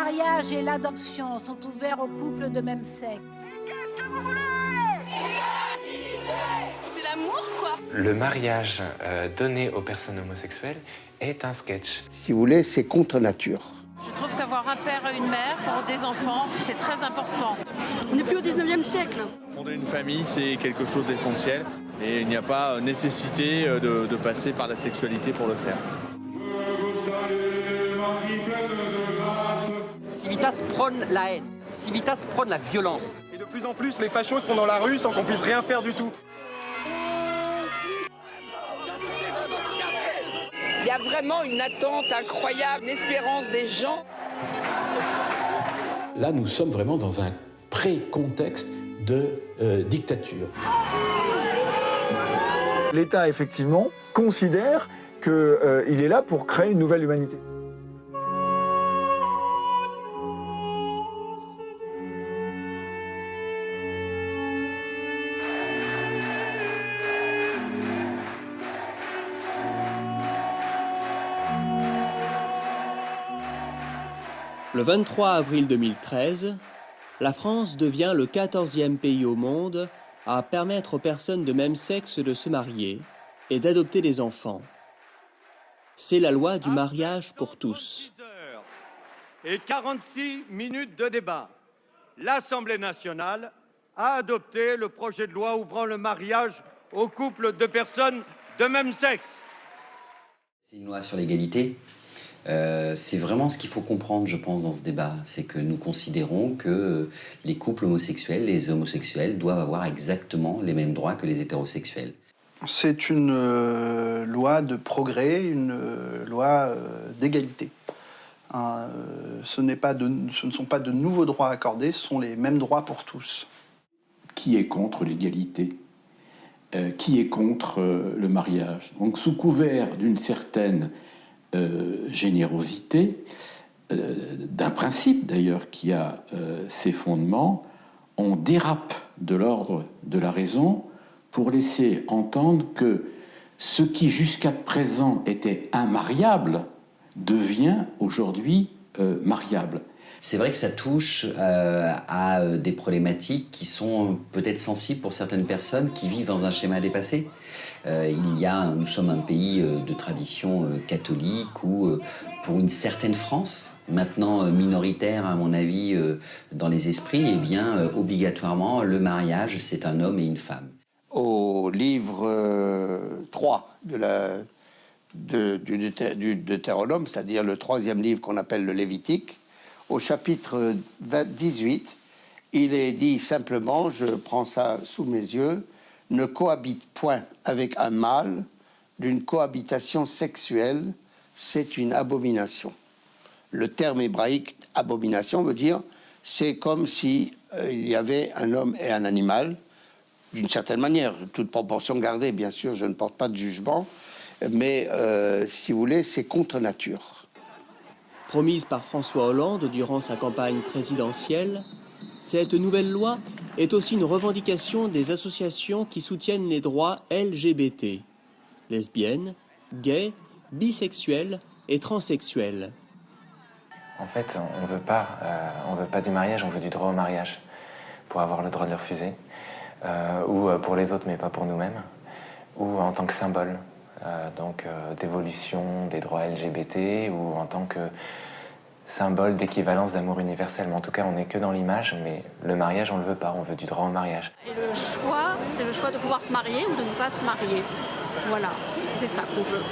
mariage et l'adoption sont ouverts aux couples de même sexe. Qu'est-ce que vous voulez? C'est l'amour, quoi. Le mariage donné aux personnes homosexuelles est un sketch. Si vous voulez, c'est contre nature. Je trouve qu'avoir un père et une mère pour des enfants, c'est très important. On n'est plus au 19e siècle. Fonder une famille, c'est quelque chose d'essentiel et il n'y a pas nécessité de passer par la sexualité pour le faire. Civitas prône la haine, Civitas prône la violence. Et de plus en plus, les fachos sont dans la rue sans qu'on puisse rien faire du tout. Il y a vraiment une attente incroyable, une espérance des gens. Là, nous sommes vraiment dans un pré-contexte de dictature. L'État, effectivement, considère qu'il est là pour créer une nouvelle humanité. Le 23 avril 2013, la France devient le 14e pays au monde à permettre aux personnes de même sexe de se marier et d'adopter des enfants. C'est la loi du mariage pour tous. Et 46 minutes de débat. L'Assemblée nationale a adopté le projet de loi ouvrant le mariage aux couples de personnes de même sexe. C'est une loi sur l'égalité. C'est vraiment ce qu'il faut comprendre, je pense, dans ce débat. C'est que nous considérons que les couples homosexuels, les homosexuels, doivent avoir exactement les mêmes droits que les hétérosexuels. C'est une loi de progrès, une loi d'égalité. Ce ne sont pas de nouveaux droits accordés, ce sont les mêmes droits pour tous. Qui est contre l'égalité ? Qui est contre le mariage ? Donc, sous couvert d'une certaine générosité, d'un principe d'ailleurs qui a ses fondements, on dérape de l'ordre de la raison pour laisser entendre que ce qui jusqu'à présent était immariable devient aujourd'hui mariable. C'est vrai que ça touche à des problématiques qui sont peut-être sensibles pour certaines personnes qui vivent dans un schéma dépassé. Nous sommes un pays de tradition catholique où, pour une certaine France, maintenant minoritaire à mon avis dans les esprits, eh bien, obligatoirement, le mariage, c'est un homme et une femme. Au livre 3 du Deutéronome, c'est-à-dire le 3e livre qu'on appelle le Lévitique, au chapitre 18, il est dit simplement, je prends ça sous mes yeux, ne cohabite point avec un mâle d'une cohabitation sexuelle, c'est une abomination. Le terme hébraïque abomination veut dire c'est comme si il y avait un homme et un animal, d'une certaine manière, toute proportion gardée, bien sûr, je ne porte pas de jugement, mais si vous voulez, c'est contre nature. Promise par François Hollande durant sa campagne présidentielle, cette nouvelle loi est aussi une revendication des associations qui soutiennent les droits LGBT, lesbiennes, gays, bisexuels et transsexuels. En fait, on veut pas du mariage, on veut du droit au mariage, pour avoir le droit de le refuser, ou pour les autres mais pas pour nous-mêmes, ou en tant que symbole. D'évolution des droits LGBT ou en tant que symbole d'équivalence d'amour universel. Mais en tout cas, on n'est que dans l'image, mais le mariage, on ne le veut pas, on veut du droit au mariage. Et le choix, c'est le choix de pouvoir se marier ou de ne pas se marier. Voilà, c'est ça qu'on veut.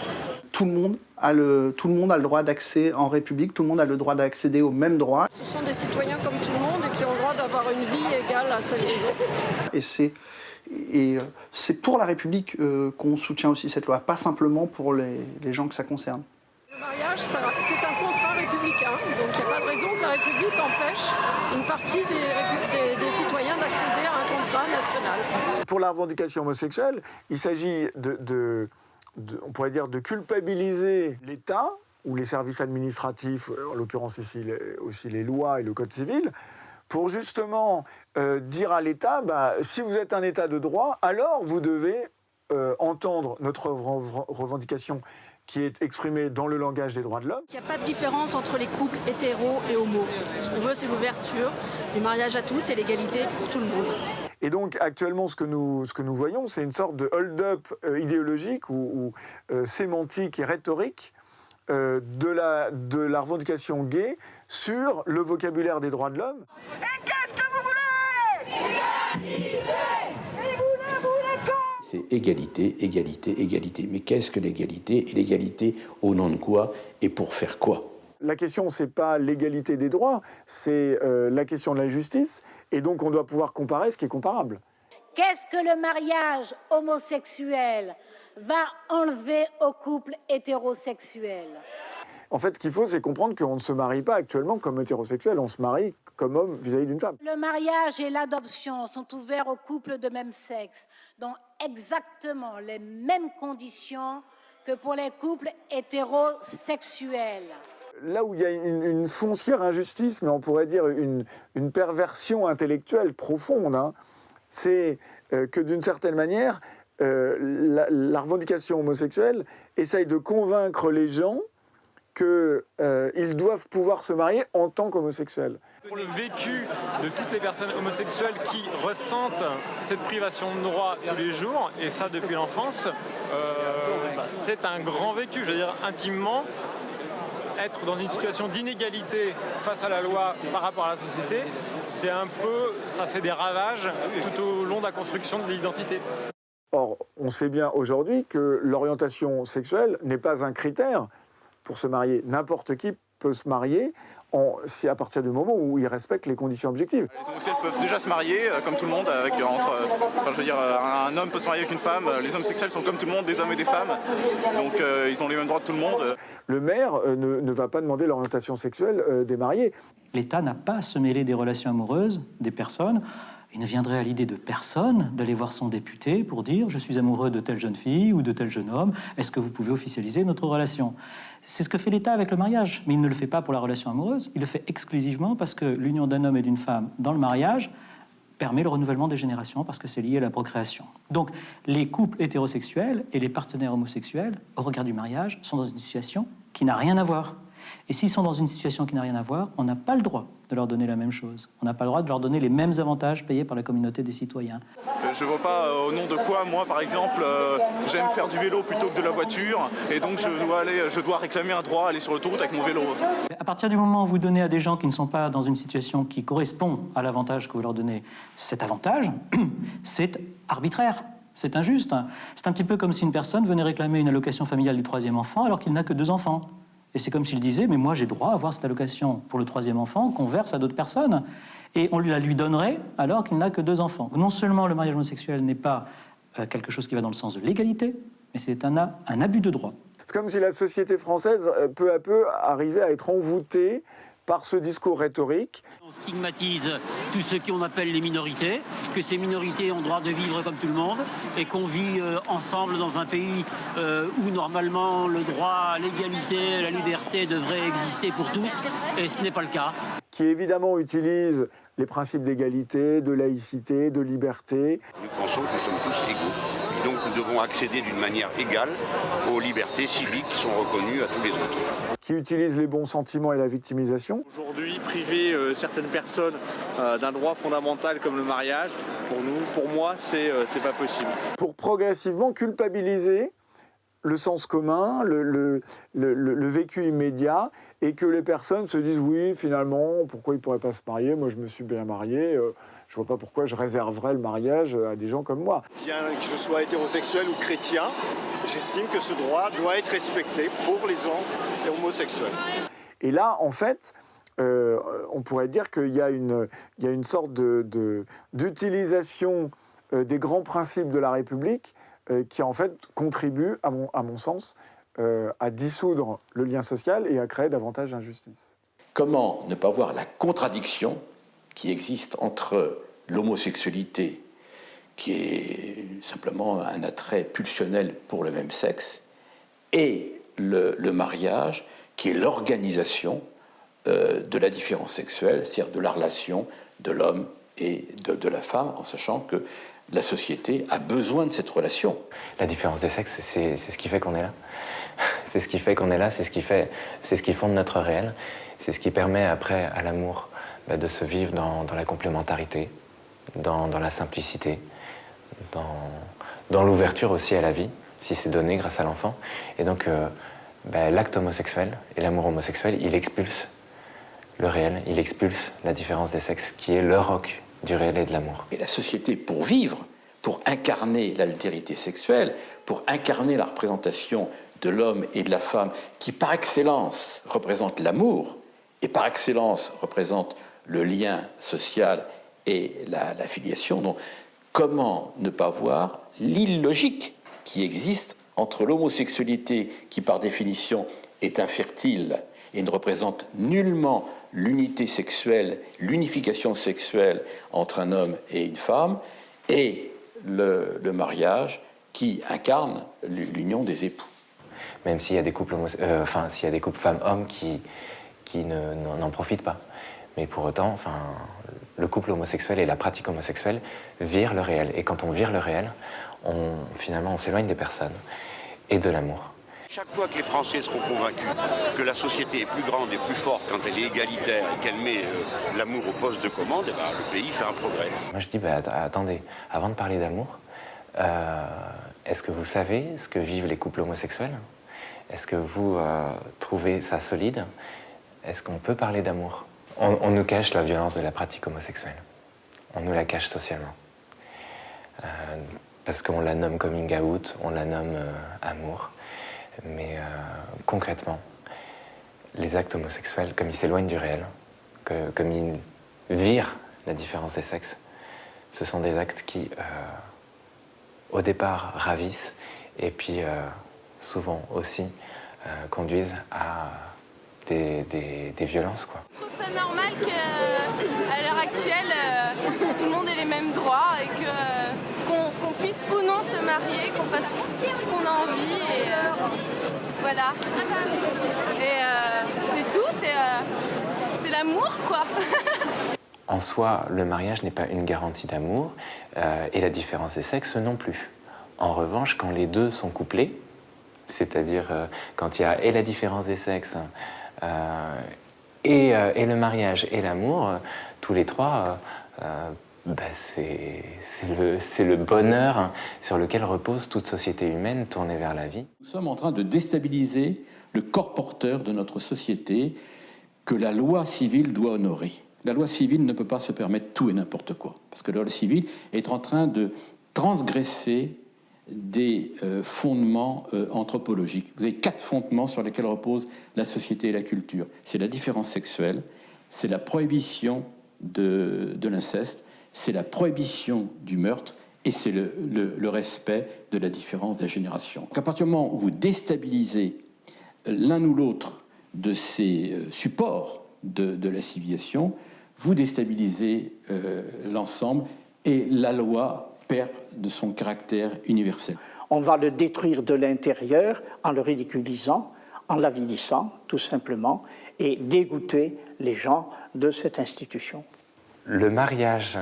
Tout le monde a le droit d'accès en République, tout le monde a le droit d'accéder aux mêmes droits. Ce sont des citoyens comme tout le monde et qui ont le droit d'avoir une vie égale à celle des autres. Et c'est pour la République qu'on soutient aussi cette loi, pas simplement pour les gens que ça concerne. Le mariage, c'est un contrat républicain, donc il n'y a pas de raison que la République empêche une partie des citoyens d'accéder à un contrat national. Pour la revendication homosexuelle, il s'agit on pourrait dire, de culpabiliser l'État ou les services administratifs, en l'occurrence ici aussi les lois et le code civil, pour justement dire à l'État, si vous êtes un État de droit, alors vous devez entendre notre revendication qui est exprimée dans le langage des droits de l'homme. Il n'y a pas de différence entre les couples hétéros et homos. Ce qu'on veut, c'est l'ouverture du mariage à tous et l'égalité pour tout le monde. Et donc actuellement, ce que nous voyons, c'est une sorte de hold-up idéologique ou sémantique et rhétorique de la revendication gay sur le vocabulaire des droits de l'homme. Et qu'est-ce que vous voulez? Égalité! Et vous voulez quoi? C'est égalité, égalité, égalité. Mais qu'est-ce que l'égalité? Et l'égalité au nom de quoi et pour faire quoi? La question, ce n'est pas l'égalité des droits, c'est la question de la justice. Et donc, on doit pouvoir comparer ce qui est comparable. Qu'est-ce que le mariage homosexuel va enlever au couple hétérosexuel? En fait, ce qu'il faut, c'est comprendre qu'on ne se marie pas actuellement comme hétérosexuel, on se marie comme homme vis-à-vis d'une femme. Le mariage et l'adoption sont ouverts aux couples de même sexe, dans exactement les mêmes conditions que pour les couples hétérosexuels. Là où il y a une foncière injustice, mais on pourrait dire une perversion intellectuelle profonde, hein, c'est que d'une certaine manière, la revendication homosexuelle essaye de convaincre les gens qu'ils doivent pouvoir se marier en tant qu'homosexuels. Pour le vécu de toutes les personnes homosexuelles qui ressentent cette privation de droit tous les jours, et ça depuis l'enfance, c'est un grand vécu, je veux dire intimement. Être dans une situation d'inégalité face à la loi par rapport à la société, ça fait des ravages tout au long de la construction de l'identité. Or, on sait bien aujourd'hui que l'orientation sexuelle n'est pas un critère pour se marier. N'importe qui peut se marier c'est à partir du moment où il respecte les conditions objectives. Les homosexuels peuvent déjà se marier comme tout le monde, un homme peut se marier avec une femme, les homosexuels sont comme tout le monde, des hommes et des femmes, donc ils ont les mêmes droits que tout le monde. Le maire ne va pas demander l'orientation sexuelle des mariés. L'État n'a pas à se mêler des relations amoureuses des personnes. Il ne viendrait à l'idée de personne d'aller voir son député pour dire « je suis amoureux de telle jeune fille ou de tel jeune homme, est-ce que vous pouvez officialiser notre relation ?» C'est ce que fait l'État avec le mariage, mais il ne le fait pas pour la relation amoureuse, il le fait exclusivement parce que l'union d'un homme et d'une femme dans le mariage permet le renouvellement des générations parce que c'est lié à la procréation. Donc les couples hétérosexuels et les partenaires homosexuels, au regard du mariage, sont dans une situation qui n'a rien à voir. Et s'ils sont dans une situation qui n'a rien à voir, on n'a pas le droit de leur donner la même chose. On n'a pas le droit de leur donner les mêmes avantages payés par la communauté des citoyens. Je ne vois pas au nom de quoi, moi par exemple, j'aime faire du vélo plutôt que de la voiture, et donc je dois réclamer un droit à aller sur l'autoroute avec mon vélo. À partir du moment où vous donnez à des gens qui ne sont pas dans une situation qui correspond à l'avantage que vous leur donnez cet avantage, c'est arbitraire. C'est injuste. C'est un petit peu comme si une personne venait réclamer une allocation familiale du 3e enfant alors qu'il n'a que 2 enfants. Et c'est comme s'il disait, mais moi j'ai droit à avoir cette allocation pour le 3e enfant qu'on verse à d'autres personnes. Et on la lui donnerait alors qu'il n'a que 2 enfants. Non seulement le mariage homosexuel n'est pas quelque chose qui va dans le sens de l'égalité, mais c'est un abus de droit. C'est comme si la société française, peu à peu, arrivait à être envoûtée par ce discours rhétorique. On stigmatise tous ceux qu'on appelle les minorités, que ces minorités ont droit de vivre comme tout le monde et qu'on vit ensemble dans un pays où normalement le droit à l'égalité, la liberté devrait exister pour tous, et ce n'est pas le cas. Qui évidemment utilise les principes d'égalité, de laïcité, de liberté. Nous pensons que nous sommes tous égaux. Donc nous devons accéder d'une manière égale aux libertés civiques qui sont reconnues à tous les autres. Qui utilise les bons sentiments et la victimisation. Aujourd'hui, priver certaines personnes d'un droit fondamental comme le mariage, pour moi, c'est pas possible. Pour progressivement culpabiliser le sens commun, le vécu immédiat, et que les personnes se disent « oui, finalement, pourquoi ils ne pourraient pas se marier? Moi, je me suis bien marié, je ne vois pas pourquoi je réserverais le mariage à des gens comme moi. » Bien que je sois hétérosexuel ou chrétien, j'estime que ce droit doit être respecté pour les homosexuels. Et là, en fait, on pourrait dire qu'il y a une sorte d'utilisation des grands principes de la République qui, en fait, contribue, à mon sens, à dissoudre le lien social et à créer davantage d'injustice. Comment ne pas voir la contradiction qui existe entre l'homosexualité, qui est simplement un attrait pulsionnel pour le même sexe, et le mariage, qui est l'organisation de la différence sexuelle, c'est-à-dire de la relation de l'homme et de la femme, en sachant que La société a besoin de cette relation. La différence des sexes, c'est ce qui fait qu'on est là. C'est ce qui fait qu'on est là, c'est ce qui fonde notre réel. C'est ce qui permet après à l'amour de se vivre dans la complémentarité, dans la simplicité, dans l'ouverture aussi à la vie, si c'est donné grâce à l'enfant. Et donc l'acte homosexuel et l'amour homosexuel, il expulse le réel, il expulse la différence des sexes, qui est le roc du réel et de l'amour. Et la société, pour vivre, pour incarner l'altérité sexuelle, pour incarner la représentation de l'homme et de la femme, qui par excellence représente l'amour, et par excellence représente le lien social et la filiation, donc comment ne pas voir l'illogique qui existe entre l'homosexualité, qui par définition est infertile et ne représente nullement l'unité sexuelle, l'unification sexuelle entre un homme et une femme, et le mariage qui incarne l'union des époux. Même s'il y a des couples, s'il y a des couples femmes-hommes qui n'en profitent pas. Mais pour autant, le couple homosexuel et la pratique homosexuelle virent le réel. Et quand on vire le réel, finalement, on s'éloigne des personnes et de l'amour. Chaque fois que les Français seront convaincus que la société est plus grande et plus forte quand elle est égalitaire et qu'elle met l'amour au poste de commande, le pays fait un progrès. Moi je dis, attendez, avant de parler d'amour, est-ce que vous savez ce que vivent les couples homosexuels? Est-ce que vous trouvez ça solide? Est-ce qu'on peut parler d'amour? On nous cache la violence de la pratique homosexuelle. On nous la cache socialement. Parce qu'on la nomme coming out, on la nomme amour. Mais concrètement, les actes homosexuels, comme ils s'éloignent du réel, comme ils virent la différence des sexes, ce sont des actes qui, au départ, ravissent et puis souvent aussi conduisent à des violences, quoi. Je trouve ça normal qu'à l'heure actuelle, tout le monde ait les mêmes droits et qu'on puisse ou non se marier, qu'on fasse ce qu'on a envie et voilà. Et c'est tout, c'est l'amour, quoi. En soi, le mariage n'est pas une garantie d'amour et la différence des sexes non plus. En revanche, quand les deux sont couplés, c'est-à-dire quand il y a et la différence des sexes et le mariage et l'amour, tous les trois, c'est le bonheur sur lequel repose toute société humaine tournée vers la vie. Nous sommes en train de déstabiliser le corps porteur de notre société que la loi civile doit honorer. La loi civile ne peut pas se permettre tout et n'importe quoi, parce que la loi civile est en train de transgresser des fondements anthropologiques. Vous avez 4 fondements sur lesquels repose la société et la culture. C'est la différence sexuelle, c'est la prohibition de l'inceste, c'est la prohibition du meurtre et c'est le respect de la différence des générations. Donc à partir du moment où vous déstabilisez l'un ou l'autre de ces supports de la civilisation, vous déstabilisez l'ensemble et la loi perd de son caractère universel. On va le détruire de l'intérieur en le ridiculisant, en l'avilissant, tout simplement, et dégoûter les gens de cette institution. Le mariage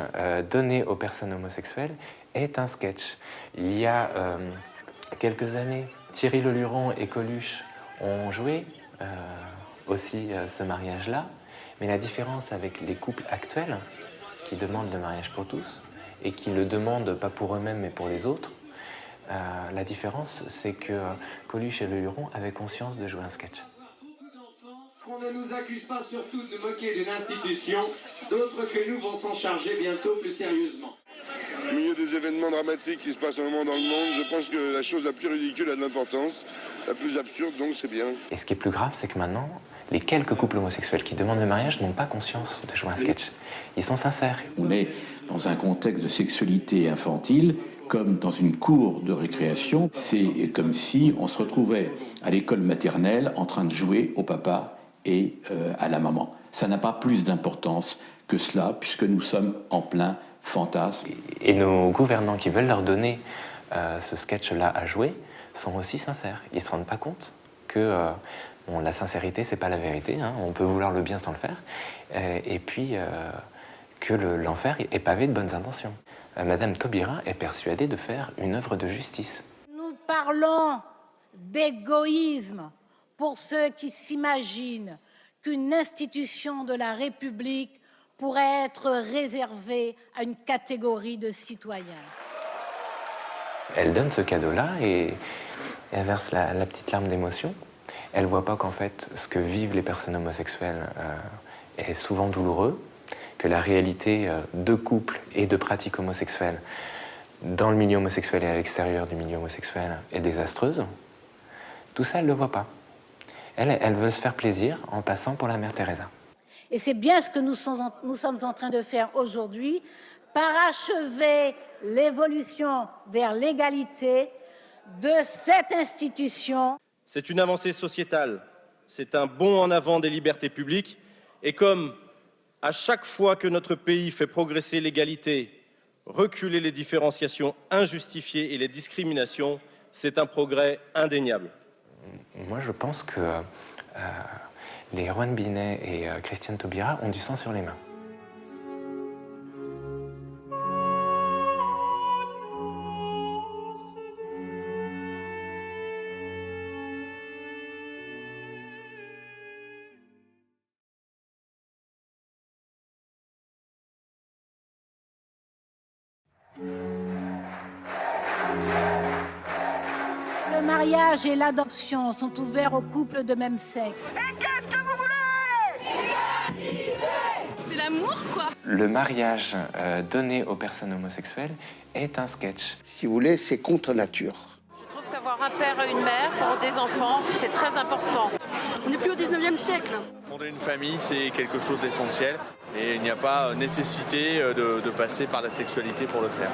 donné aux personnes homosexuelles est un sketch. Il y a quelques années, Thierry Leluron et Coluche ont joué aussi ce mariage-là, mais la différence avec les couples actuels qui demandent le mariage pour tous, et qui ne le demandent pas pour eux-mêmes mais pour les autres, la différence, c'est que Coluche et Leluron avaient conscience de jouer un sketch. Qu'on ne nous accuse pas surtout de moquer d'une institution, d'autres que nous vont s'en charger bientôt plus sérieusement. Au milieu des événements dramatiques qui se passent un moment dans le monde, je pense que la chose la plus ridicule a de l'importance, la plus absurde, donc c'est bien. Et ce qui est plus grave, c'est que maintenant, les quelques couples homosexuels qui demandent le mariage n'ont pas conscience de jouer un sketch. Ils sont sincères. On est dans un contexte de sexualité infantile, comme dans une cour de récréation. C'est comme si on se retrouvait à l'école maternelle en train de jouer au papa et à la maman. Ça n'a pas plus d'importance que cela, puisque nous sommes en plein fantasme. Et nos gouvernants qui veulent leur donner ce sketch-là à jouer sont aussi sincères. Ils ne se rendent pas compte que la sincérité, c'est pas la vérité. Hein. On peut vouloir le bien sans le faire. Et puis que l'enfer est pavé de bonnes intentions. Madame Taubira est persuadée de faire une œuvre de justice. Nous parlons d'égoïsme pour ceux qui s'imaginent qu'une institution de la République pourrait être réservée à une catégorie de citoyens. Elle donne ce cadeau-là et elle verse la petite larme d'émotion. Elle ne voit pas qu'en fait, ce que vivent les personnes homosexuelles est souvent douloureux, que la réalité de couple et de pratiques homosexuelles dans le milieu homosexuel et à l'extérieur du milieu homosexuel est désastreuse. Tout ça, elle ne le voit pas. Elle veut se faire plaisir en passant pour la mère Teresa. Et c'est bien ce que nous sommes en train de faire aujourd'hui, parachever l'évolution vers l'égalité de cette institution. C'est une avancée sociétale, c'est un bond en avant des libertés publiques, et comme à chaque fois que notre pays fait progresser l'égalité, reculer les différenciations injustifiées et les discriminations, c'est un progrès indéniable. Moi, je pense que les Erwan Binet et Christiane Taubira ont du sang sur les mains. Le mariage et l'adoption sont ouverts aux couples de même sexe. Et qu'est-ce que vous voulez? C'est l'amour, quoi. Le mariage donné aux personnes homosexuelles est un sketch. Si vous voulez, c'est contre nature. Je trouve qu'avoir un père et une mère pour des enfants, c'est très important. On n'est plus au 19e siècle. Fonder une famille, c'est quelque chose d'essentiel et il n'y a pas nécessité de passer par la sexualité pour le faire.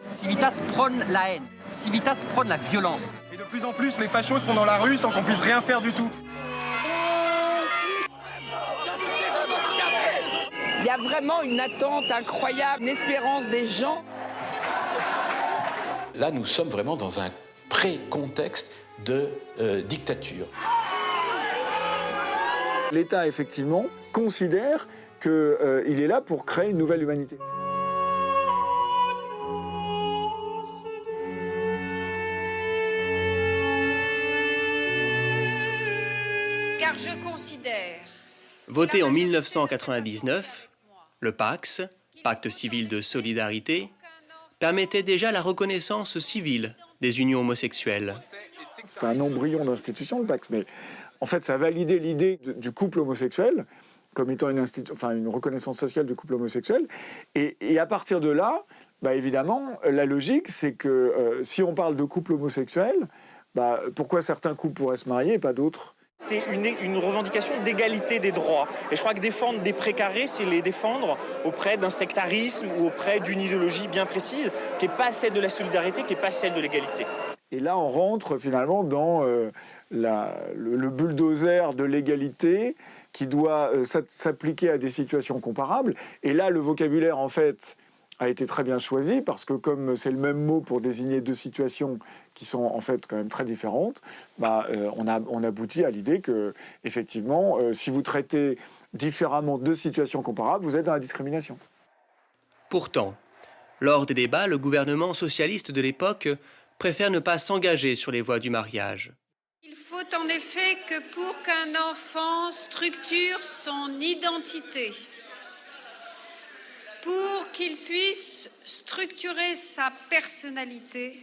Civitas prône la haine, Civitas prône la violence. Et de plus en plus, les fachos sont dans la rue sans qu'on puisse rien faire du tout. Il y a vraiment une attente incroyable, une espérance des gens. Là, nous sommes vraiment dans un pré-contexte de dictature. L'État, effectivement, considère qu'il est là pour créer une nouvelle humanité. Car je considère... Voté en 1999, le PACS, Pacte civil de solidarité, permettait déjà la reconnaissance civile des unions homosexuelles. C'est un embryon d'institution, le PACS, mais en fait, ça a validé l'idée du couple homosexuel comme étant une reconnaissance sociale du couple homosexuel. Et à partir de là, bah, évidemment, la logique, c'est que si on parle de couple homosexuel, bah, pourquoi certains couples pourraient se marier et pas d'autres ? C'est une revendication d'égalité des droits. Et je crois que défendre des précarés, c'est les défendre auprès d'un sectarisme ou auprès d'une idéologie bien précise, qui n'est pas celle de la solidarité, qui n'est pas celle de l'égalité. Et là, on rentre finalement dans le bulldozer de l'égalité qui doit s'appliquer à des situations comparables. Et là, le vocabulaire, en fait, a été très bien choisi parce que comme c'est le même mot pour désigner deux situations qui sont en fait quand même très différentes, bah, on aboutit à l'idée que effectivement, si vous traitez différemment deux situations comparables, vous êtes dans la discrimination. Pourtant, lors des débats, le gouvernement socialiste de l'époque préfère ne pas s'engager sur les voies du mariage. Il faut en effet que pour qu'un enfant structure son identité, pour qu'il puisse structurer sa personnalité,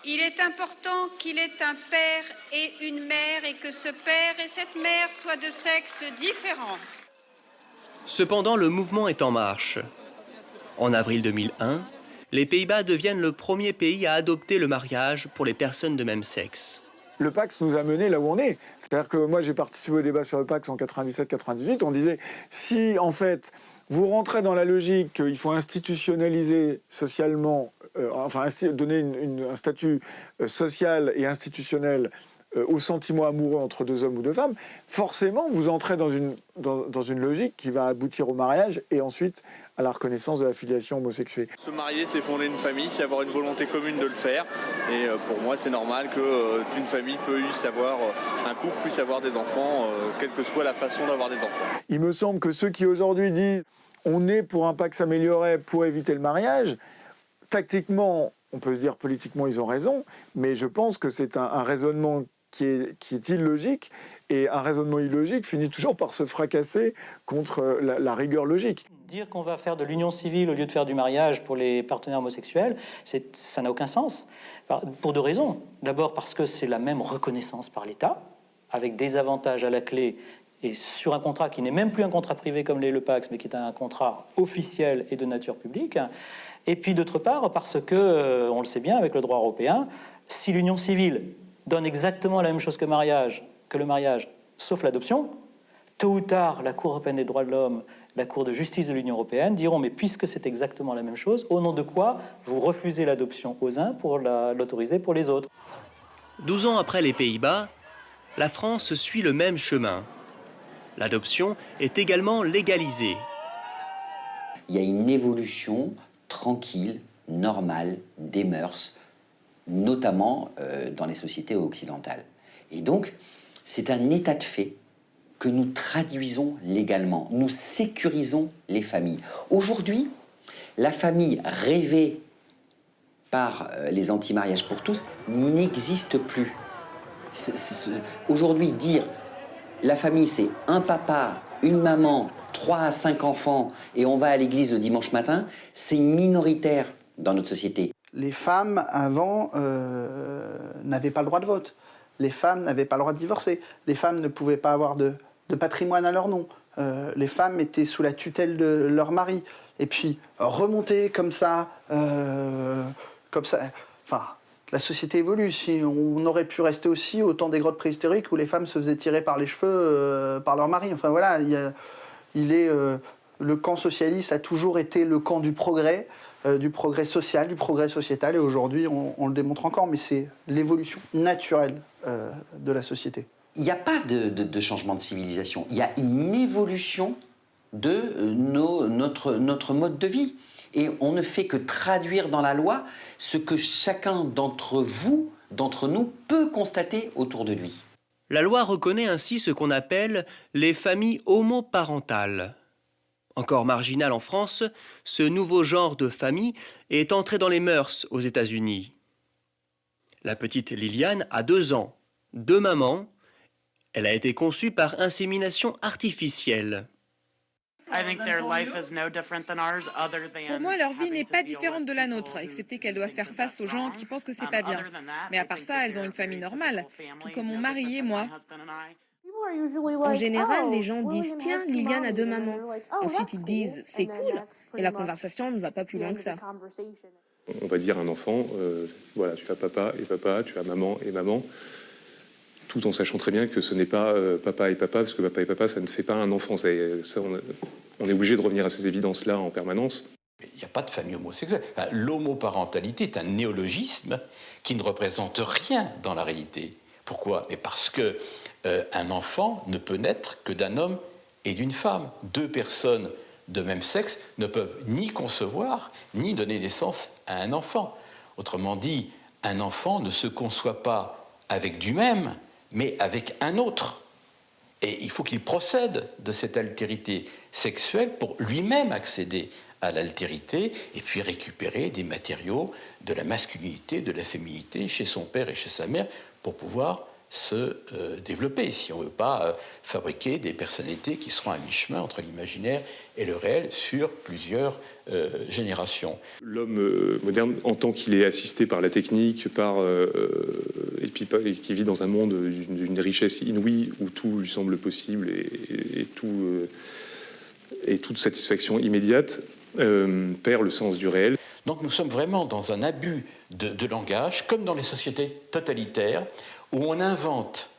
il est important qu'il ait un père et une mère et que ce père et cette mère soient de sexe différent. Cependant, le mouvement est en marche. En avril 2001, les Pays-Bas deviennent le premier pays à adopter le mariage pour les personnes de même sexe. Le PACS nous a menés là où on est. C'est-à-dire que moi, j'ai participé au débat sur le PACS en 97-98. On disait, si en fait, vous rentrez dans la logique qu'il faut institutionnaliser socialement, donner un statut social et institutionnel aux sentiments amoureux entre deux hommes ou deux femmes, forcément, vous entrez dans une logique qui va aboutir au mariage et ensuite à la reconnaissance de la filiation homosexuelle. Se marier, c'est fonder une famille, c'est avoir une volonté commune de le faire. Et pour moi, c'est normal qu'une famille puisse avoir, un couple puisse avoir des enfants, quelle que soit la façon d'avoir des enfants. Il me semble que ceux qui aujourd'hui disent on est pour un Pax Amélioré pour éviter le mariage, tactiquement, on peut se dire politiquement ils ont raison, mais je pense que c'est un raisonnement qui est illogique, et un raisonnement illogique finit toujours par se fracasser contre la rigueur logique. Dire qu'on va faire de l'union civile au lieu de faire du mariage pour les partenaires homosexuels, ça n'a aucun sens. Pour deux raisons. D'abord parce que c'est la même reconnaissance par l'État, avec des avantages à la clé, et sur un contrat qui n'est même plus un contrat privé comme l'est le Pax, mais qui est un contrat officiel et de nature publique. Et puis d'autre part parce que, on le sait bien avec le droit européen, si l'union civile donne exactement la même chose que le mariage, sauf l'adoption, tôt ou tard, la Cour européenne des droits de l'homme, la Cour de justice de l'Union européenne diront « mais puisque c'est exactement la même chose, au nom de quoi vous refusez l'adoption aux uns pour l'autoriser pour les autres ?» 12 ans après les Pays-Bas, la France suit le même chemin. L'adoption est également légalisée. Il y a une évolution tranquille, normale, des mœurs, notamment dans les sociétés occidentales. Et donc, c'est un état de fait que nous traduisons légalement. Nous sécurisons les familles. Aujourd'hui, la famille rêvée par les anti-mariages pour tous n'existe plus. Aujourd'hui, dire la famille, c'est un papa, une maman, 3 à 5 enfants, et on va à l'église le dimanche matin, c'est minoritaire dans notre société. Les femmes, avant, n'avaient pas le droit de vote. Les femmes n'avaient pas le droit de divorcer. Les femmes ne pouvaient pas avoir de patrimoine à leur nom. Les femmes étaient sous la tutelle de leur mari. Et puis, remonter comme ça, enfin, la société évolue. Si on aurait pu rester aussi au temps des grottes préhistoriques où les femmes se faisaient tirer par les cheveux par leur mari. Enfin voilà, le camp socialiste a toujours été le camp du progrès social, du progrès sociétal, et aujourd'hui on le démontre encore, mais c'est l'évolution naturelle de la société. Il n'y a pas de changement de civilisation, il y a une évolution de notre mode de vie. Et on ne fait que traduire dans la loi ce que chacun d'entre nous, peut constater autour de lui. La loi reconnaît ainsi ce qu'on appelle les familles homoparentales. Encore marginal en France, ce nouveau genre de famille est entré dans les mœurs aux États-Unis. La petite Liliane a 2 ans, 2 mamans. Elle a été conçue par insémination artificielle. Pour moi, leur vie n'est pas différente de la nôtre, excepté qu'elles doivent faire face aux gens qui pensent que c'est pas bien. Mais à part ça, elles ont une famille normale, tout comme mon mari et moi. En général, les gens disent « Tiens, Liliane a 2 mamans ». Ensuite, ils disent « C'est cool ». Et la conversation ne va pas plus loin que ça. On va dire à un enfant, voilà, tu as papa, tu as maman et maman, tout en sachant très bien que ce n'est pas papa et papa, parce que papa et papa, ça ne fait pas un enfant. Ça, on est obligé de revenir à ces évidences-là en permanence. Il n'y a pas de famille homosexuelle. Enfin, l'homoparentalité est un néologisme qui ne représente rien dans la réalité. Pourquoi? Mais parce que un enfant ne peut naître que d'un homme et d'une femme. 2 personnes de même sexe ne peuvent ni concevoir, ni donner naissance à un enfant. Autrement dit, un enfant ne se conçoit pas avec du même, mais avec un autre. Et il faut qu'il procède de cette altérité sexuelle pour lui-même accéder à l'altérité et puis récupérer des matériaux de la masculinité, de la féminité chez son père et chez sa mère pour pouvoir se développer, si on ne veut pas fabriquer des personnalités qui seront à mi-chemin entre l'imaginaire et le réel sur plusieurs générations. L'homme moderne, en tant qu'il est assisté par la technique, et qui vit dans un monde d'une richesse inouïe où tout lui semble possible et toute satisfaction immédiate, perd le sens du réel. Donc nous sommes vraiment dans un abus de langage, comme dans les sociétés totalitaires, où on invente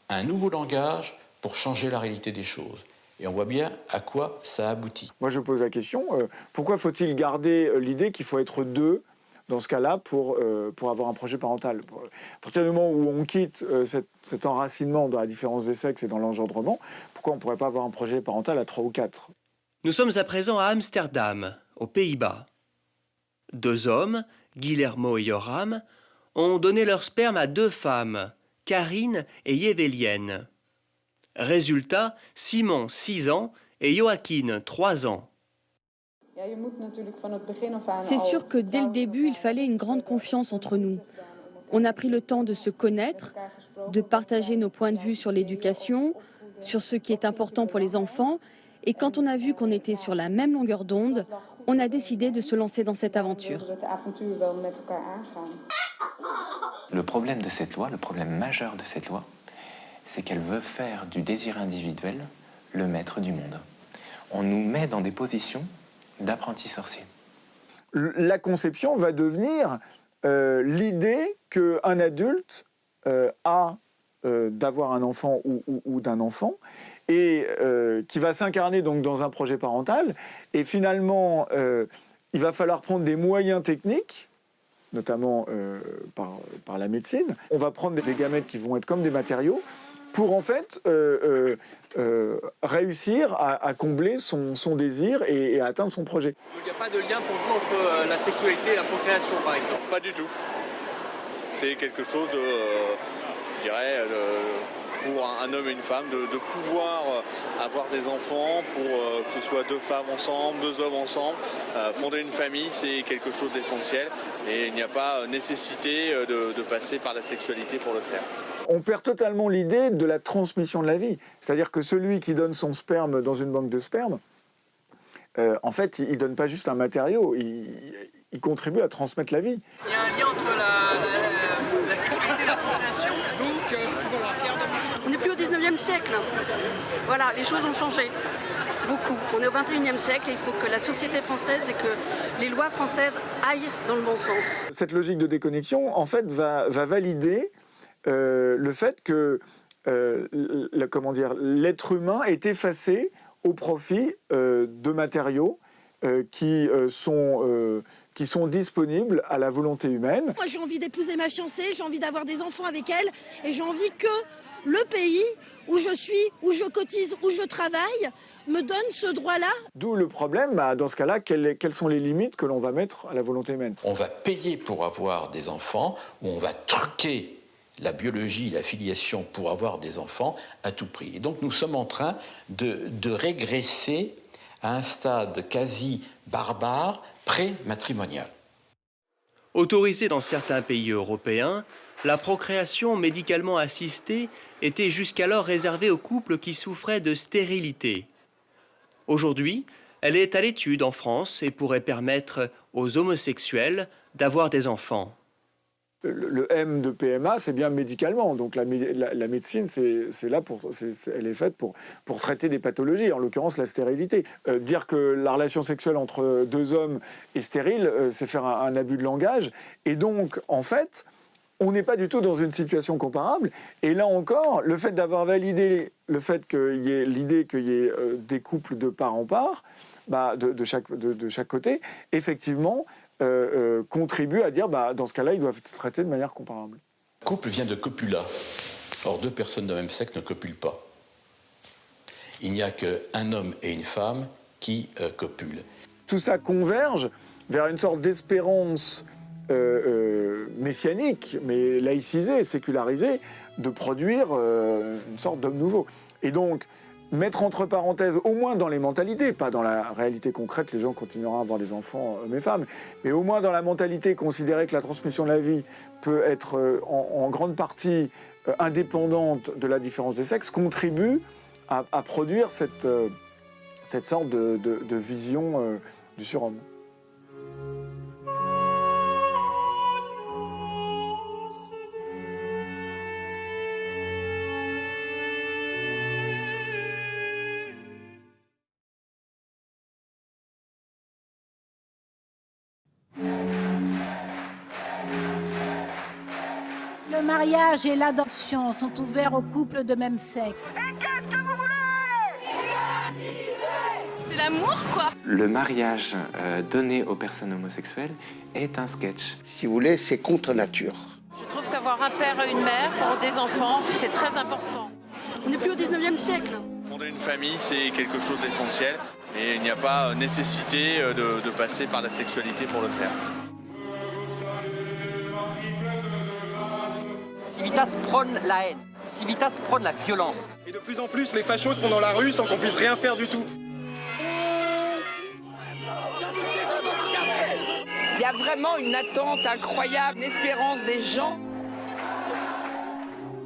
un nouveau langage pour changer la réalité des choses. Et on voit bien à quoi ça aboutit. Moi, je pose la question, pourquoi faut-il garder l'idée qu'il faut être 2 dans ce cas-là, pour avoir un projet parental. À partir du moment où on quitte cet enracinement dans la différence des sexes et dans l'engendrement, pourquoi on ne pourrait pas avoir un projet parental à 3 ou 4 ? Nous sommes à présent à Amsterdam, aux Pays-Bas. 2 hommes, Guillermo et Joram, ont donné leur sperme à 2 femmes, Karine et Yevelienne. Résultat, Simon, 6 ans, et Joaquin, 3 ans. C'est sûr que dès le début, il fallait une grande confiance entre nous. On a pris le temps de se connaître, de partager nos points de vue sur l'éducation, sur ce qui est important pour les enfants. Et quand on a vu qu'on était sur la même longueur d'onde, on a décidé de se lancer dans cette aventure. Le problème de cette loi, le problème majeur de cette loi, c'est qu'elle veut faire du désir individuel le maître du monde. On nous met dans des positions d'apprentis sorciers. La conception va devenir l'idée qu'un adulte a d'avoir un enfant ou d'un enfant, et qui va s'incarner donc dans un projet parental. Et finalement, il va falloir prendre des moyens techniques, notamment par la médecine. On va prendre des gamètes qui vont être comme des matériaux pour en fait réussir à combler son désir et à atteindre son projet. Il n'y a pas de lien pour vous entre la sexualité et la procréation, par exemple? Pas du tout. C'est quelque chose de, je dirais, pour un homme et une femme, de pouvoir avoir des enfants, pour que ce soit 2 femmes ensemble, 2 hommes ensemble. Fonder une famille, c'est quelque chose d'essentiel et il n'y a pas nécessité de passer par la sexualité pour le faire. On perd totalement l'idée de la transmission de la vie. C'est-à-dire que celui qui donne son sperme dans une banque de sperme, en fait, il ne donne pas juste un matériau, il contribue à transmettre la vie. Il y a un lien entre la sexualité et la procréation. Donc, on n'est plus au 19e siècle. Voilà, les choses ont changé. Beaucoup. On est au 21e siècle et il faut que la société française et que les lois françaises aillent dans le bon sens. Cette logique de déconnexion, en fait, va valider le fait que l'être humain est effacé au profit de matériaux qui sont disponibles à la volonté humaine. Moi, j'ai envie d'épouser ma fiancée, j'ai envie d'avoir des enfants avec elle, et j'ai envie que le pays où je suis, où je cotise, où je travaille, me donne ce droit-là. D'où le problème, dans ce cas-là, quelles sont les limites que l'on va mettre à la volonté humaine? On va payer pour avoir des enfants, ou on va truquer la biologie, la filiation pour avoir des enfants à tout prix. Et donc nous sommes en train de régresser à un stade quasi barbare, pré-matrimonial. Autorisée dans certains pays européens, la procréation médicalement assistée était jusqu'alors réservée aux couples qui souffraient de stérilité. Aujourd'hui, elle est à l'étude en France et pourrait permettre aux homosexuels d'avoir des enfants. Le M de PMA, c'est bien médicalement. Donc la médecine, elle est faite pour traiter des pathologies, en l'occurrence la stérilité. Dire que la relation sexuelle entre 2 hommes est stérile, c'est faire un abus de langage. Et donc, en fait, on n'est pas du tout dans une situation comparable. Et là encore, le fait d'avoir validé le fait qu'il y ait l'idée qu'il y ait des couples de part en part, de chaque côté, effectivement, contribue à dire dans ce cas-là, ils doivent être traités de manière comparable. Couple vient de copula. Or, 2 personnes de même sexe ne copulent pas. Il n'y a qu'un homme et une femme qui copulent. Tout ça converge vers une sorte d'espérance messianique, mais laïcisée, sécularisée, de produire une sorte d'homme nouveau. Et donc, mettre entre parenthèses, au moins dans les mentalités, pas dans la réalité concrète, les gens continueront à avoir des enfants, hommes et femmes, mais au moins dans la mentalité, considérer que la transmission de la vie peut être en grande partie indépendante de la différence des sexes, contribue à produire cette sorte de vision du surhomme. Le mariage et l'adoption sont ouverts aux couples de même sexe. Et qu'est-ce que vous voulez? C'est l'amour, quoi. Le mariage donné aux personnes homosexuelles est un sketch. Si vous voulez, c'est contre nature. Je trouve qu'avoir un père et une mère pour des enfants, c'est très important. On n'est plus au 19e siècle. Fonder une famille, c'est quelque chose d'essentiel. Et il n'y a pas nécessité de passer par la sexualité pour le faire. Civitas prône la haine. Civitas prône la violence. Et de plus en plus, les fachos sont dans la rue sans qu'on puisse rien faire du tout. Il y a vraiment une attente incroyable, une espérance des gens.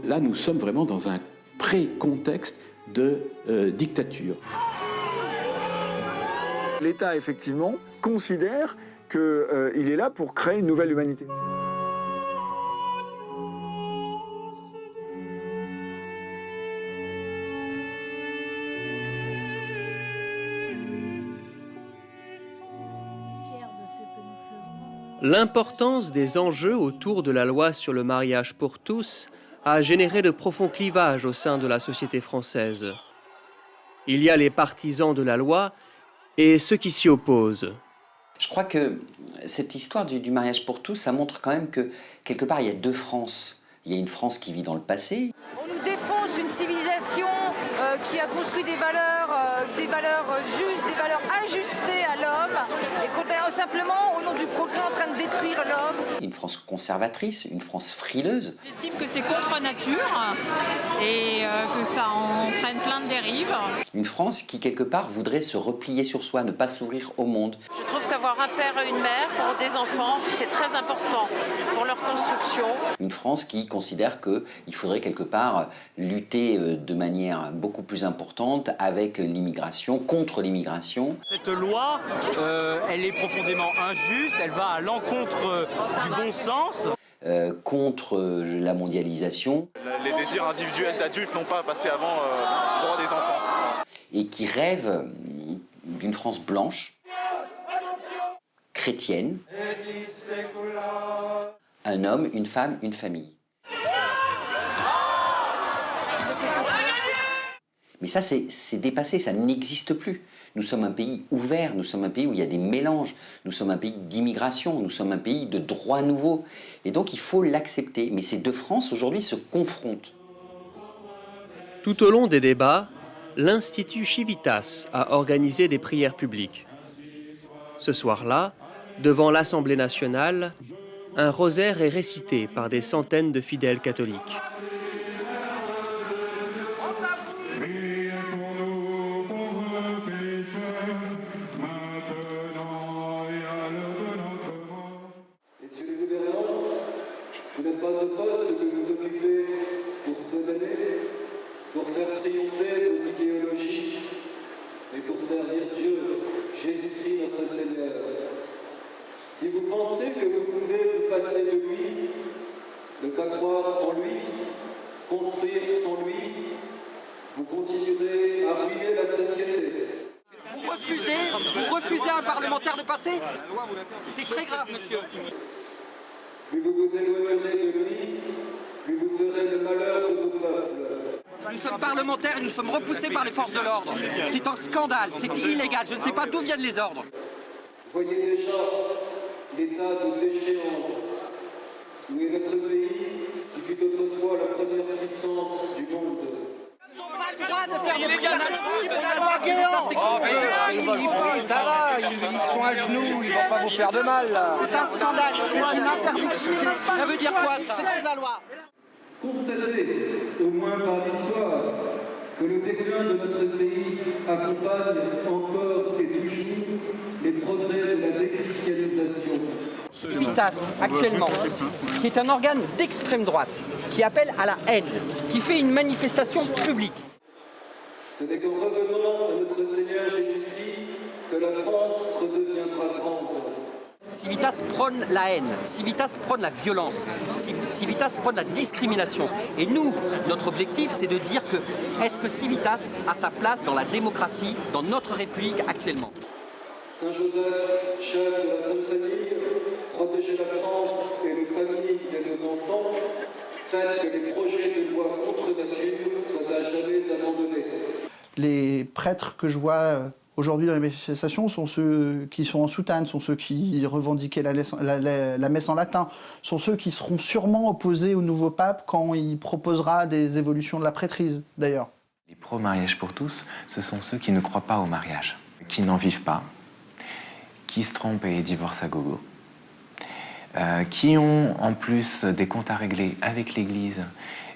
Là, nous sommes vraiment dans un pré-contexte de dictature. L'État, effectivement, considère qu'il est là pour créer une nouvelle humanité. L'importance des enjeux autour de la loi sur le mariage pour tous a généré de profonds clivages au sein de la société française. Il y a les partisans de la loi et ceux qui s'y opposent. Je crois que cette histoire du mariage pour tous, ça montre quand même que, quelque part, il y a deux Frances. Il y a une France qui vit dans le passé. On nous défonce une civilisation qui a construit des valeurs justes, des valeurs ajustées à l'homme, et qu'on est simplement, au nom du progrès, en train de détruire l'homme. Une France conservatrice, une France frileuse. J'estime que c'est contre nature et que ça entraîne plein de dérives. Une France qui, quelque part, voudrait se replier sur soi, ne pas s'ouvrir au monde. Je trouve qu'avoir un père et une mère pour des enfants, c'est très important pour leur construction. Une France qui considère qu'il faudrait, quelque part, lutter de manière beaucoup plus importante avec l'immigration, contre l'immigration. Cette loi, elle est profondément injuste, elle va à l'encontre du bon sens. Contre la mondialisation. Les désirs individuels d'adultes n'ont pas passé avant le droit des enfants. Et qui rêve d'une France blanche, chrétienne, un homme, une femme, une famille. Mais ça, c'est dépassé, ça n'existe plus. Nous sommes un pays ouvert, nous sommes un pays où il y a des mélanges, nous sommes un pays d'immigration, nous sommes un pays de droits nouveaux. Et donc il faut l'accepter. Mais ces deux Frances, aujourd'hui, se confrontent. Tout au long des débats, l'Institut Civitas a organisé des prières publiques. Ce soir-là, devant l'Assemblée nationale, un rosaire est récité par des centaines de fidèles catholiques. Vous n'êtes pas au poste que vous occupez pour pardonner, pour faire triompher vos idéologies et pour servir Dieu, Jésus-Christ notre Seigneur. Si vous pensez que vous pouvez vous passer de lui, ne pas croire en lui, construire sans lui, vous continuerez à ruiner la société. Vous refusez un parlementaire de passer? C'est très grave, monsieur. Plus vous vous éloignerez de lui, plus vous ferez le malheur de vos peuples. Nous sommes parlementaires et nous sommes repoussés par les forces de l'ordre. C'est un scandale, c'est illégal, je ne sais pas d'où viennent les ordres. Voyez déjà l'état de déchéance où est notre pays qui fut autrefois la première puissance du monde. Ça va, ils sont à genoux, ils vont pas vous faire de mal. C'est un scandale, c'est une interdiction. Ça veut dire quoi, ça? C'est contre la loi. Constatez, au moins par l'histoire, que le déclin de notre pays accompagne encore et toujours les progrès de la déchristianisation. Civitas, actuellement, qui est un organe d'extrême droite, qui appelle à la haine, qui fait une manifestation publique. Ce n'est qu'en revenant à notre Seigneur Jésus-Christ que la France redeviendra grande. Civitas prône la haine, Civitas prône la violence, Civitas prône la discrimination. Et nous, notre objectif, c'est de dire que est-ce que Civitas a sa place dans la démocratie, dans notre République actuellement? Saint Joseph, chef de la Sainte Famille, protégez la France et nos familles et nos enfants, faites que les projets de loi contre nature soient à jamais abandonnés. Les prêtres que je vois Aujourd'hui, dans les manifestations, sont ceux qui sont en soutane, sont ceux qui revendiquaient la messe en latin, sont ceux qui seront sûrement opposés au nouveau pape quand il proposera des évolutions de la prêtrise, d'ailleurs. Les pro-mariage pour tous, ce sont ceux qui ne croient pas au mariage, qui n'en vivent pas, qui se trompent et divorcent à gogo, qui ont en plus des comptes à régler avec l'Église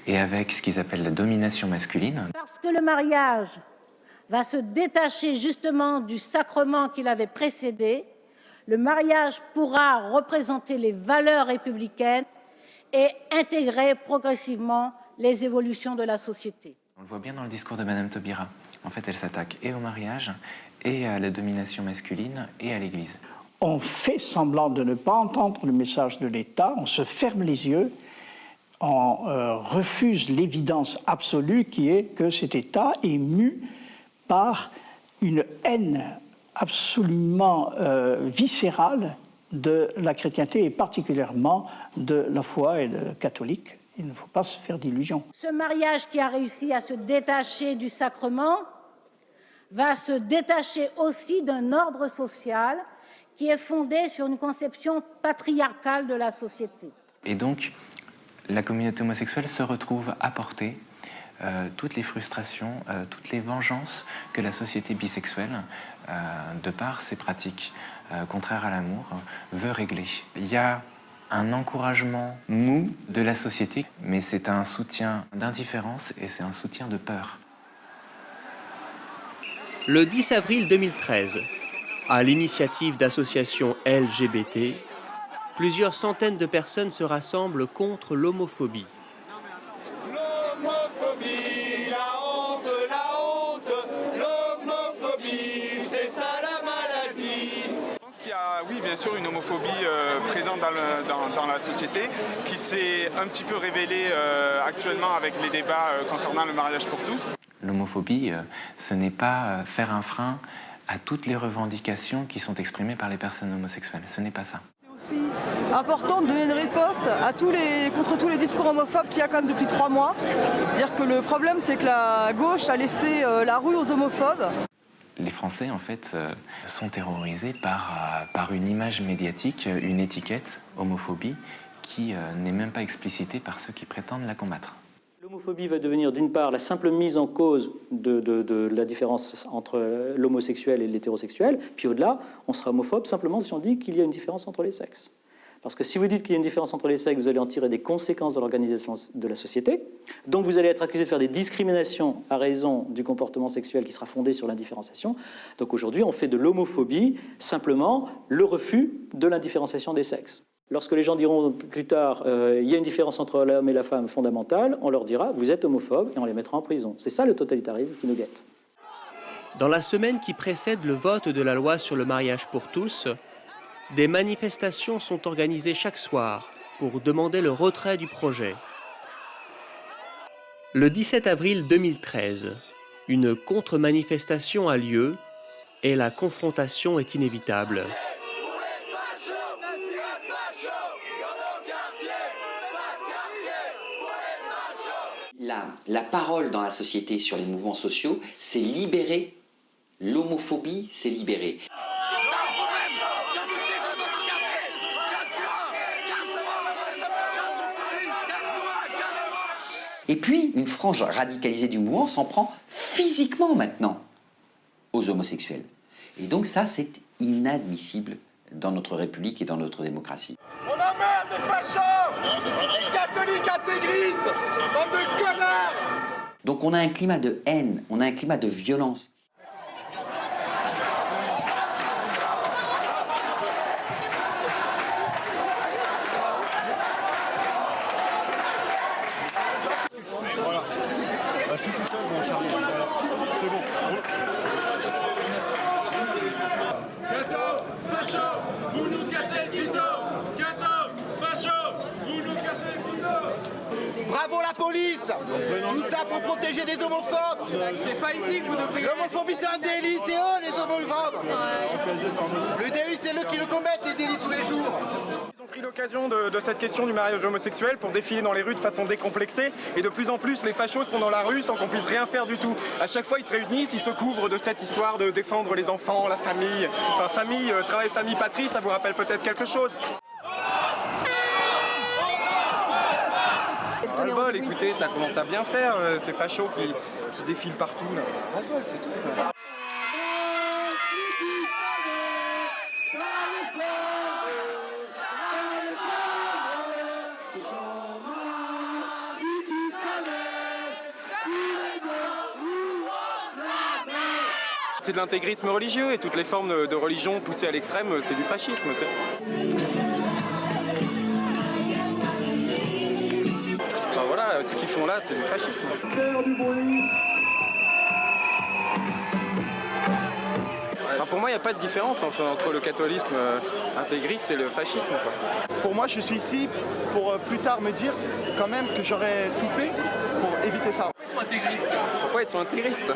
et avec ce qu'ils appellent la domination masculine. Parce que le mariage va se détacher justement du sacrement qui l'avait précédé, le mariage pourra représenter les valeurs républicaines et intégrer progressivement les évolutions de la société. On le voit bien dans le discours de Madame Taubira. En fait, elle s'attaque et au mariage, et à la domination masculine, et à l'Église. On fait semblant de ne pas entendre le message de l'État, on se ferme les yeux, on refuse l'évidence absolue qui est que cet État est mu par une haine absolument viscérale de la chrétienté et particulièrement de la foi catholique. Il ne faut pas se faire d'illusions. Ce mariage qui a réussi à se détacher du sacrement va se détacher aussi d'un ordre social qui est fondé sur une conception patriarcale de la société. Et donc, la communauté homosexuelle se retrouve à porter toutes les frustrations, toutes les vengeances que la société bisexuelle, de par ses pratiques contraires à l'amour, veut régler. Il y a un encouragement mou de la société, mais c'est un soutien d'indifférence et c'est un soutien de peur. Le 10 avril 2013, à l'initiative d'associations LGBT, plusieurs centaines de personnes se rassemblent contre l'homophobie. L'homophobie, la honte, l'homophobie, c'est ça la maladie. Je pense qu'il y a, oui, bien sûr, une homophobie présente dans la société qui s'est un petit peu révélée actuellement avec les débats concernant le mariage pour tous. L'homophobie, ce n'est pas faire un frein à toutes les revendications qui sont exprimées par les personnes homosexuelles. Ce n'est pas ça. C'est aussi important de donner une riposte contre tous les discours homophobes qu'il y a quand même depuis 3 mois. C'est-à-dire que le problème, c'est que la gauche a laissé la rue aux homophobes. Les Français, en fait, sont terrorisés par une image médiatique, une étiquette, homophobie, qui n'est même pas explicitée par ceux qui prétendent la combattre. L'homophobie va devenir d'une part la simple mise en cause de la différence entre l'homosexuel et l'hétérosexuel, puis au-delà, on sera homophobe simplement si on dit qu'il y a une différence entre les sexes. Parce que si vous dites qu'il y a une différence entre les sexes, vous allez en tirer des conséquences dans l'organisation de la société, donc vous allez être accusé de faire des discriminations à raison du comportement sexuel qui sera fondé sur l'indifférenciation. Donc aujourd'hui, on fait de l'homophobie simplement le refus de l'indifférenciation des sexes. Lorsque les gens diront plus tard il y a une différence entre l'homme et la femme fondamentale, on leur dira vous êtes homophobe et on les mettra en prison. C'est ça le totalitarisme qui nous guette. Dans la semaine qui précède le vote de la loi sur le mariage pour tous, des manifestations sont organisées chaque soir pour demander le retrait du projet. Le 17 avril 2013, une contre-manifestation a lieu et la confrontation est inévitable. La parole dans la société sur les mouvements sociaux, c'est libérer. L'homophobie, c'est libérer. Et puis, une frange radicalisée du mouvement s'en prend physiquement maintenant aux homosexuels. Et donc ça, c'est inadmissible dans notre République et dans notre démocratie. On emmerde les fachos, les catholiques intégristes, bande de connards. Donc on a un climat de haine, on a un climat de violence. Voilà. Je suis tout seul, je vais en charrier. C'est bon. Cato, facho, vous nous cassez le tuto. Cato, facho, vous nous cassez le tuto. Bravo la police. police. Tout ça pour protéger des homophobes. C'est pas ici que vous devriez... L'homophobie c'est un délit, c'est eux les homophobes. Le délit c'est eux qui le commettent, les délits tous les jours. Ils ont pris l'occasion de cette question du mariage homosexuel pour défiler dans les rues de façon décomplexée et de plus en plus les fachos sont dans la rue sans qu'on puisse rien faire du tout. À chaque fois ils se réunissent, ils se couvrent de cette histoire de défendre les enfants, la famille. Enfin famille, travail, famille, patrie, ça vous rappelle peut-être quelque chose. Ras-le-bol, écoutez, ça commence à bien faire, ces fachos qui défilent partout là. Ras-le-bol, c'est tout. C'est de l'intégrisme religieux et toutes les formes de religion poussées à l'extrême, c'est du fascisme. Enfin voilà, ce qu'ils font là, c'est du fascisme. Enfin, pour moi, il n'y a pas de différence entre le catholisme intégriste et le fascisme, quoi. Pour moi, je suis ici pour plus tard me dire quand même que j'aurais tout fait pour éviter ça. Ils sont intégristes. Pourquoi ils sont intégristes?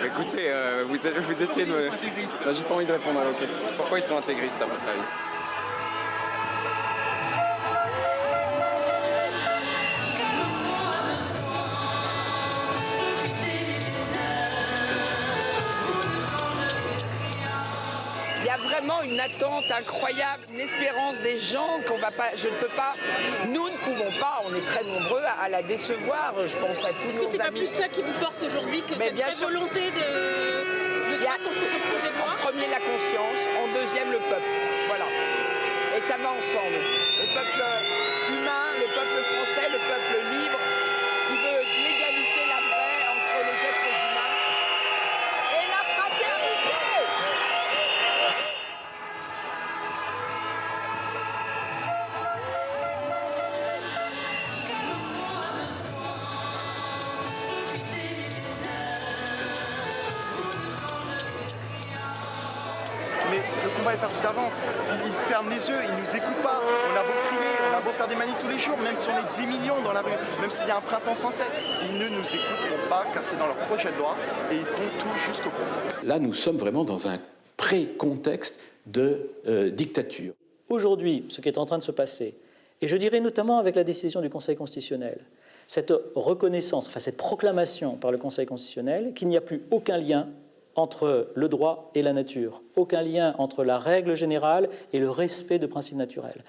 Écoutez, vous essayez de me... J'ai pas envie de répondre à la question. Pourquoi ils sont intégristes à votre avis? Il y a vraiment une attente incroyable, une espérance des gens qu'on va pas, je ne peux pas, nous ne pouvons pas, on est très nombreux à la décevoir, je pense à tous nos amis. Est-ce que c'est pas plus ça qui vous porte aujourd'hui que cette vraie volonté de se battre contre ce projet de loi? En premier la conscience, en deuxième le peuple, voilà. Et ça va ensemble. Le peuple humain, le peuple français, le peuple libre, qui veut l'égalité, la vraie entre les êtres humains et la fraternité. Mais le combat est parti d'avance. Ils ferment les yeux, ils nous écoutent pas. On a beau crier, on a beau faire des manifs tous les jours, même si on est 10 millions dans la rue, même s'il y a un printemps français, ils ne nous écouteront pas car c'est dans leur projet de loi et ils feront tout jusqu'au bout. Là, nous sommes vraiment dans un pré-contexte de dictature. Aujourd'hui, ce qui est en train de se passer, et je dirais notamment avec la décision du Conseil constitutionnel, cette reconnaissance, enfin cette proclamation par le Conseil constitutionnel qu'il n'y a plus aucun lien entre le droit et la nature, aucun lien entre la règle générale et le respect de principes naturels.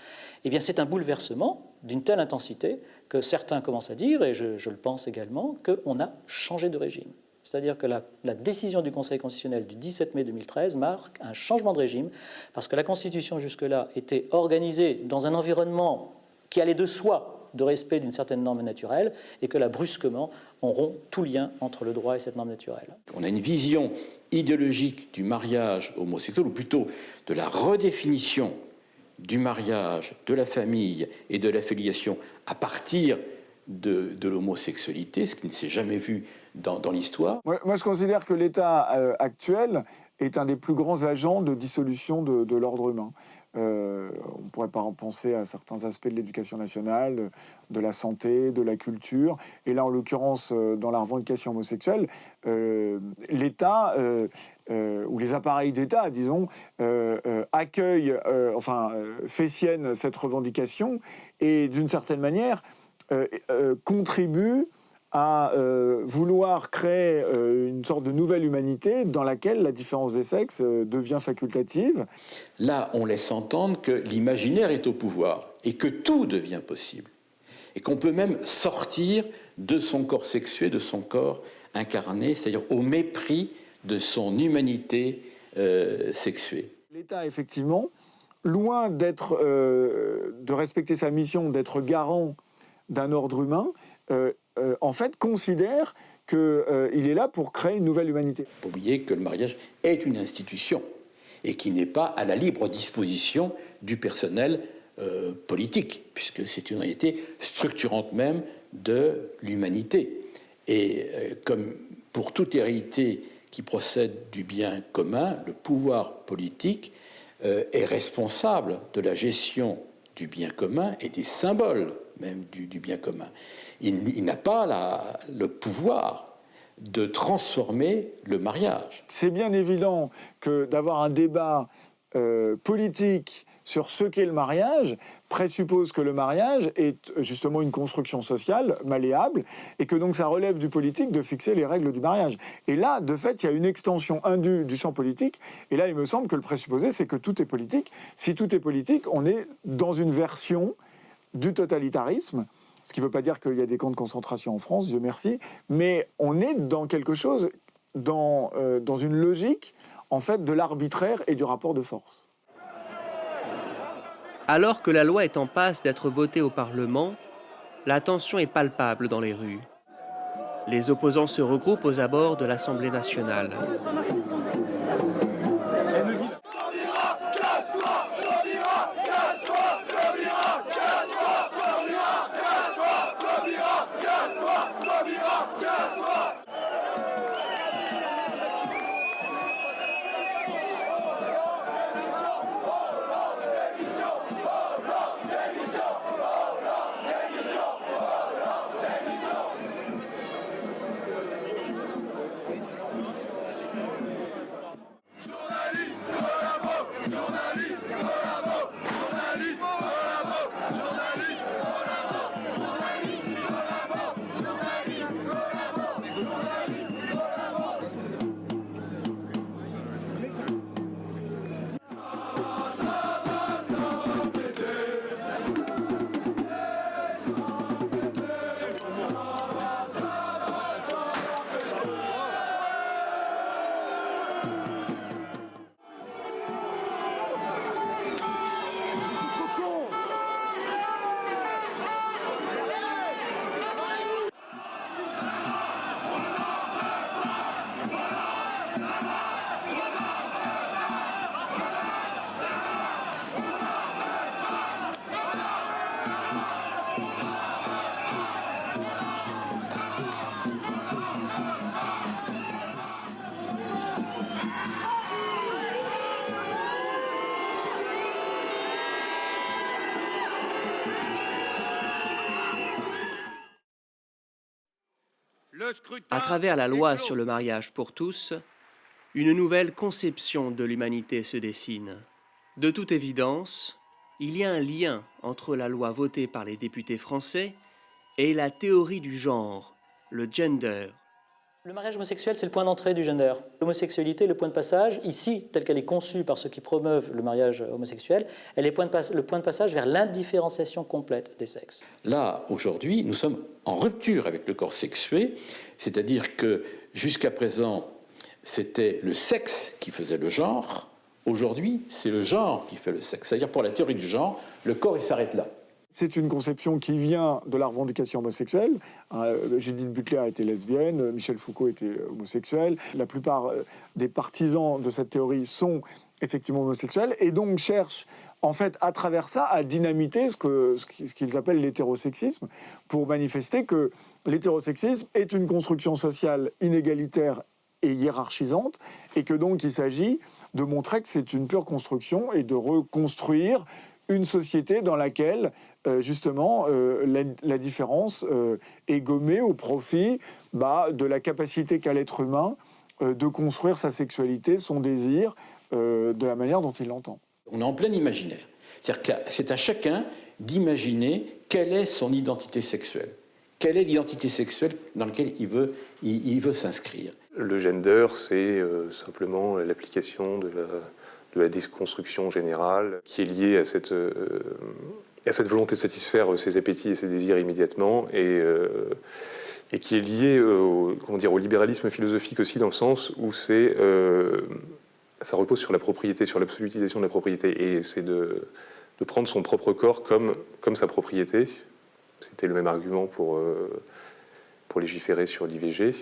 Eh bien, c'est un bouleversement d'une telle intensité que certains commencent à dire, et je le pense également, qu'on a changé de régime. C'est-à-dire que la décision du Conseil constitutionnel du 17 mai 2013 marque un changement de régime, parce que la Constitution jusque-là était organisée dans un environnement qui allait de soi de respect d'une certaine norme naturelle, et que là, brusquement, on rompt tout lien entre le droit et cette norme naturelle. On a une vision idéologique du mariage homosexuel, ou plutôt de la redéfinition du mariage, de la famille et de la filiation à partir de l'homosexualité, ce qui ne s'est jamais vu dans l'histoire. Moi, je considère que l'État actuel est un des plus grands agents de dissolution de l'ordre humain. On pourrait pas en penser à certains aspects de l'éducation nationale, de la santé, de la culture. Et là, en l'occurrence, dans la revendication homosexuelle, l'État, ou les appareils d'État, disons, accueillent, fait sienne cette revendication et, d'une certaine manière, contribuent à vouloir créer une sorte de nouvelle humanité dans laquelle la différence des sexes devient facultative. Là, on laisse entendre que l'imaginaire est au pouvoir et que tout devient possible. Et qu'on peut même sortir de son corps sexué, de son corps incarné, c'est-à-dire au mépris de son humanité sexuée. L'État, effectivement, loin de respecter sa mission, d'être garant d'un ordre humain, en fait, considère qu'il est là pour créer une nouvelle humanité. Il ne faut pas oublier que le mariage est une institution et qui n'est pas à la libre disposition du personnel politique, puisque c'est une réalité structurante même de l'humanité. Et comme pour toute réalité qui procède du bien commun, le pouvoir politique est responsable de la gestion du bien commun et des symboles même du bien commun. Il n'a pas le pouvoir de transformer le mariage. C'est bien évident que d'avoir un débat politique sur ce qu'est le mariage présuppose que le mariage est justement une construction sociale malléable et que donc ça relève du politique de fixer les règles du mariage. Et là, de fait, il y a une extension indue du champ politique. Et là, il me semble que le présupposé, c'est que tout est politique. Si tout est politique, on est dans une version du totalitarisme, ce qui ne veut pas dire qu'il y a des camps de concentration en France, Dieu merci, mais on est dans quelque chose, dans une logique, en fait, de l'arbitraire et du rapport de force. Alors que la loi est en passe d'être votée au Parlement, la tension est palpable dans les rues. Les opposants se regroupent aux abords de l'Assemblée nationale. À travers la loi sur le mariage pour tous, une nouvelle conception de l'humanité se dessine. De toute évidence, il y a un lien entre la loi votée par les députés français et la théorie du genre, le gender. Le mariage homosexuel, c'est le point d'entrée du gender. L'homosexualité, le point de passage, ici, telle qu'elle est conçue par ceux qui promeuvent le mariage homosexuel, elle est le point de passage vers l'indifférenciation complète des sexes. Là, aujourd'hui, nous sommes en rupture avec le corps sexué, c'est-à-dire que jusqu'à présent, c'était le sexe qui faisait le genre. Aujourd'hui, c'est le genre qui fait le sexe. C'est-à-dire, pour la théorie du genre, le corps, il s'arrête là. C'est une conception qui vient de la revendication homosexuelle. Judith Butler était lesbienne, Michel Foucault était homosexuel. La plupart des partisans de cette théorie sont effectivement homosexuels et donc cherchent, en fait, à travers ça, à dynamiter ce qu'ils appellent l'hétérosexisme pour manifester que l'hétérosexisme est une construction sociale inégalitaire et hiérarchisante et que donc il s'agit de montrer que c'est une pure construction et de reconstruire une société dans laquelle, justement, la différence est gommée au profit de la capacité qu'a l'être humain de construire sa sexualité, son désir, de la manière dont il l'entend. On est en plein imaginaire. C'est-à-dire que c'est à chacun d'imaginer quelle est son identité sexuelle. Quelle est l'identité sexuelle dans laquelle il veut s'inscrire. Le gender, c'est simplement l'application de la déconstruction générale qui est liée à cette volonté de satisfaire ses appétits et ses désirs immédiatement et qui est liée au libéralisme philosophique aussi dans le sens où ça repose sur la propriété, sur l'absolutisation de la propriété et c'est de prendre son propre corps comme sa propriété. C'était le même argument pour légiférer sur l'IVG.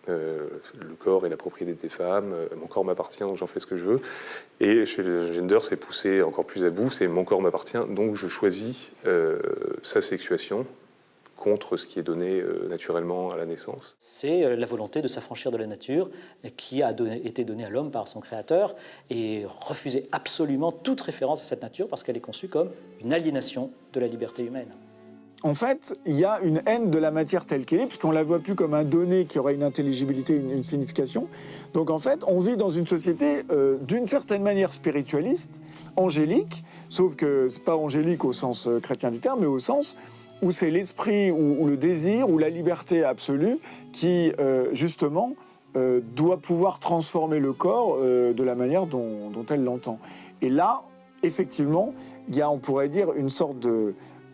Le corps est la propriété des femmes, mon corps m'appartient donc j'en fais ce que je veux. Et chez le gender, c'est poussé encore plus à bout, c'est mon corps m'appartient donc je choisis sa sexuation contre ce qui est donné naturellement à la naissance. C'est la volonté de s'affranchir de la nature qui a été donnée à l'homme par son créateur et refuser absolument toute référence à cette nature parce qu'elle est conçue comme une aliénation de la liberté humaine. en fait, il y a une haine de la matière telle qu'elle est, puisqu'on ne la voit plus comme un donné qui aurait une intelligibilité, une signification. Donc en fait, on vit dans une société d'une certaine manière spiritualiste, angélique, sauf que ce n'est pas angélique au sens chrétien du terme, mais au sens où c'est l'esprit, ou le désir, ou la liberté absolue qui, justement, doit pouvoir transformer le corps de la manière dont elle l'entend. Et là, effectivement, il y a, on pourrait dire, une sorte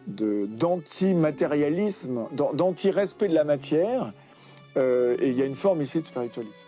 d'anti-matérialisme, d'anti-respect de la matière, et il y a une forme ici de spiritualisme.